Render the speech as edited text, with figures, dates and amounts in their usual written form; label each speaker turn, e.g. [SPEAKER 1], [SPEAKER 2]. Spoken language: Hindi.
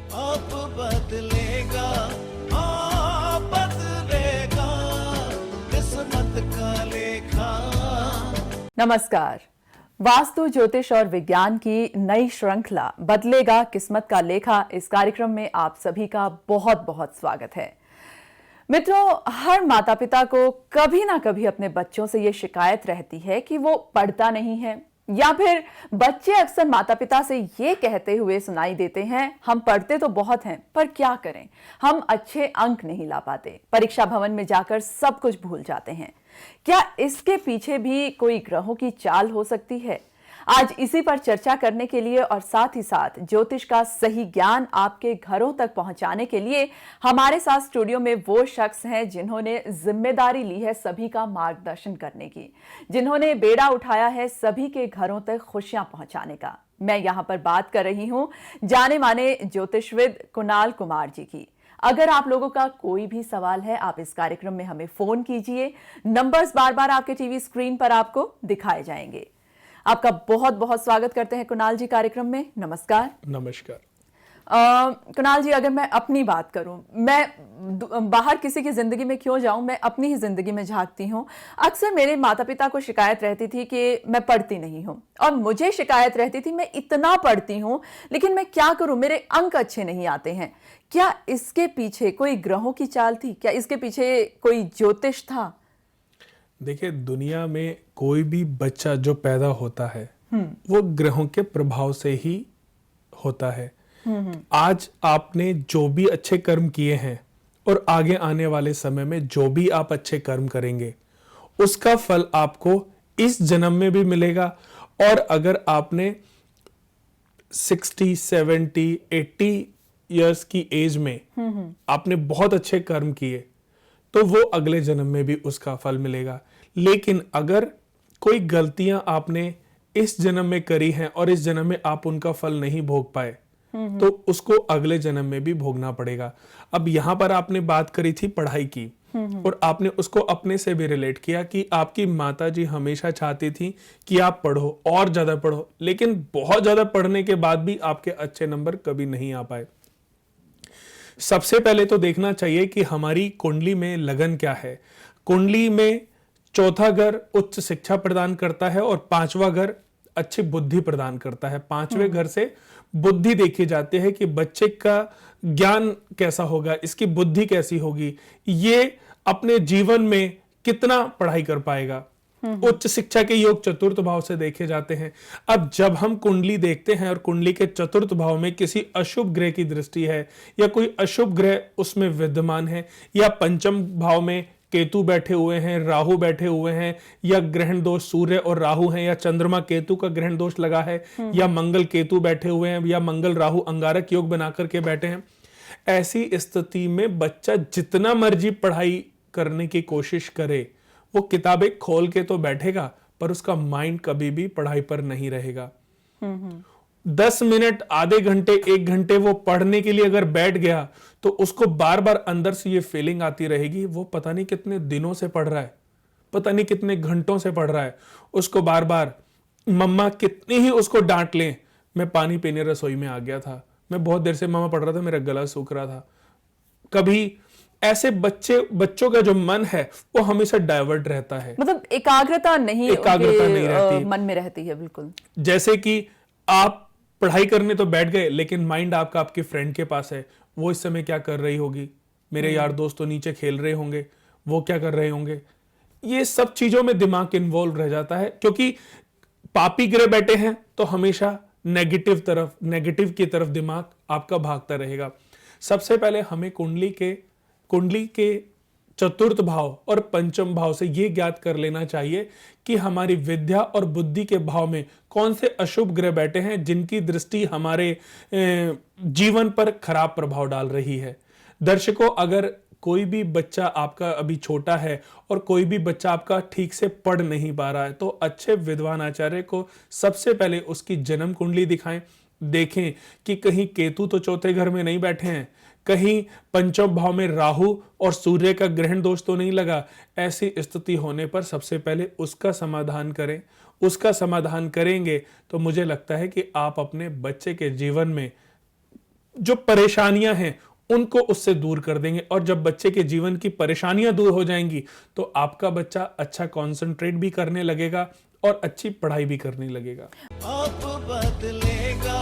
[SPEAKER 1] अब बदलेगा, हाँ बदलेगा किस्मत का लेखा।
[SPEAKER 2] नमस्कार। वास्तु ज्योतिष और विज्ञान की नई श्रृंखला बदलेगा किस्मत का लेखा इस कार्यक्रम में आप सभी का बहुत बहुत स्वागत है। मित्रों, हर माता पिता को कभी ना कभी अपने बच्चों से ये शिकायत रहती है कि वो पढ़ता नहीं है, या फिर बच्चे अक्सर माता पिता से ये कहते हुए सुनाई देते हैं, हम पढ़ते तो बहुत हैं पर क्या करें, हम अच्छे अंक नहीं ला पाते, परीक्षा भवन में जाकर सब कुछ भूल जाते हैं। क्या इसके पीछे भी कोई ग्रहों की चाल हो सकती है? आज इसी पर चर्चा करने के लिए और साथ ही साथ ज्योतिष का सही ज्ञान आपके घरों तक पहुंचाने के लिए हमारे साथ स्टूडियो में वो शख्स हैं जिन्होंने जिम्मेदारी ली है सभी का मार्गदर्शन करने की, जिन्होंने बेड़ा उठाया है सभी के घरों तक खुशियां पहुंचाने का। मैं यहां पर बात कर रही हूं जाने माने ज्योतिषविद कुणाल कुमार जी की। अगर आप लोगों का कोई भी सवाल है, आप इस कार्यक्रम में हमें फोन कीजिए। नंबर्स बार बार आपके टीवी स्क्रीन पर आपको दिखाए जाएंगे। आपका बहुत बहुत स्वागत करते हैं कुणाल जी कार्यक्रम में। नमस्कार।
[SPEAKER 3] नमस्कार।
[SPEAKER 2] कुणाल जी, अगर मैं अपनी बात करूं, मैं बाहर किसी की जिंदगी में क्यों जाऊं, मैं अपनी ही जिंदगी में झांकती हूं। अक्सर मेरे माता पिता को शिकायत रहती थी कि मैं पढ़ती नहीं हूं, और मुझे शिकायत रहती थी मैं इतना पढ़ती हूं लेकिन मैं क्या करूं, मेरे अंक अच्छे नहीं आते हैं। क्या इसके पीछे कोई ग्रहों की चाल थी? क्या इसके पीछे कोई ज्योतिष था?
[SPEAKER 3] देखिए, दुनिया में कोई भी बच्चा जो पैदा होता है वो ग्रहों के प्रभाव से ही होता है। आज आपने जो भी अच्छे कर्म किए हैं और आगे आने वाले समय में जो भी आप अच्छे कर्म करेंगे उसका फल आपको इस जन्म में भी मिलेगा। और अगर आपने 60, 70, 80 इयर्स की एज में आपने बहुत अच्छे कर्म किए तो वो अगले जन्म में भी उसका फल मिलेगा। लेकिन अगर कोई गलतियां आपने इस जन्म में करी हैं और इस जन्म में आप उनका फल नहीं भोग पाए तो उसको अगले जन्म में भी भोगना पड़ेगा। अब यहां पर आपने बात करी थी पढ़ाई की, और आपने उसको अपने से भी रिलेट किया कि आपकी माताजी हमेशा चाहती थी कि आप पढ़ो और ज्यादा पढ़ो, लेकिन बहुत ज्यादा पढ़ने के बाद भी आपके अच्छे नंबर कभी नहीं आ पाए। सबसे पहले तो देखना चाहिए कि हमारी कुंडली में लगन क्या है। कुंडली में चौथा घर उच्च शिक्षा प्रदान करता है और पांचवा घर अच्छी बुद्धि प्रदान करता है। पांचवें घर से बुद्धि देखी जाती है कि बच्चे का ज्ञान कैसा होगा, इसकी बुद्धि कैसी होगी, ये अपने जीवन में कितना पढ़ाई कर पाएगा। उच्च शिक्षा के योग चतुर्थ भाव से देखे जाते हैं। अब जब हम कुंडली देखते हैं और कुंडली के चतुर्थ भाव में किसी अशुभ ग्रह की दृष्टि है या कोई अशुभ ग्रह उसमें विद्यमान है, या पंचम भाव में केतु बैठे हुए हैं, राहु बैठे हुए हैं, या ग्रहण दोष सूर्य और राहु हैं, या चंद्रमा केतु का ग्रहण दोष लगा है, या मंगल केतु बैठे हुए हैं, या मंगल राहु अंगारक योग बना करके बैठे हैं, ऐसी स्थिति में बच्चा जितना मर्जी पढ़ाई करने की कोशिश करे, वो किताबें खोल के तो बैठेगा पर उसका माइंड कभी भी पढ़ाई पर नहीं रहेगा। 10 मिनट, आधे घंटे, 1 घंटे वो पढ़ने के लिए अगर बैठ गया तो उसको बार बार अंदर से ये फीलिंग आती रहेगी वो पता नहीं कितने दिनों से पढ़ रहा है, पता नहीं कितने घंटों से पढ़ रहा है। उसको बार बार मम्मा कितनी ही उसको डांट लें, मैं पानी पीने रसोई में आ गया था, मैं बहुत देर से मम्मा पढ़ रहा था, मेरा गला सूख रहा था। कभी ऐसे बच्चों का जो मन है वो हमेशा डाइवर्ट रहता है,
[SPEAKER 2] मतलब एकाग्रता नहीं
[SPEAKER 3] रहती,
[SPEAKER 2] मन में रहती है। बिल्कुल
[SPEAKER 3] जैसे कि आप पढ़ाई करने तो बैठ गए लेकिन माइंड आपका आपके फ्रेंड के पास है, वो इस समय क्या कर रही होगी, मेरे यार दोस्त तो नीचे खेल रहे होंगे, वो क्या कर रहे होंगे। ये सब चीजों में दिमाग इन्वॉल्व रह जाता है, क्योंकि पापी ग्रह बैठे हैं तो हमेशा नेगेटिव की तरफ दिमाग आपका भागता रहेगा। सबसे पहले हमें कुंडली के चतुर्थ भाव और पंचम भाव से यह ज्ञात कर लेना चाहिए कि हमारी विद्या और बुद्धि के भाव में कौन से अशुभ ग्रह बैठे हैं जिनकी दृष्टि हमारे जीवन पर खराब प्रभाव डाल रही है। दर्शकों, अगर कोई भी बच्चा आपका अभी छोटा है और कोई भी बच्चा आपका ठीक से पढ़ नहीं पा रहा है तो अच्छे विद्वान आचार्य को सबसे पहले उसकी जन्म कुंडली दिखाएं, देखें कि कहीं केतु तो चौथे घर में नहीं बैठे हैं, कहीं पंचम भाव में राहु और सूर्य का ग्रहण दोष तो नहीं लगा। ऐसी स्थिति होने पर सबसे पहले उसका समाधान करें। उसका समाधान करेंगे तो मुझे लगता है कि आप अपने बच्चे के जीवन में जो परेशानियां हैं उनको उससे दूर कर देंगे। और जब बच्चे के जीवन की परेशानियां दूर हो जाएंगी तो आपका बच्चा अच्छा कंसंट्रेट भी करने लगेगा और अच्छी पढ़ाई भी करने लगेगा।
[SPEAKER 1] अब बदलेगा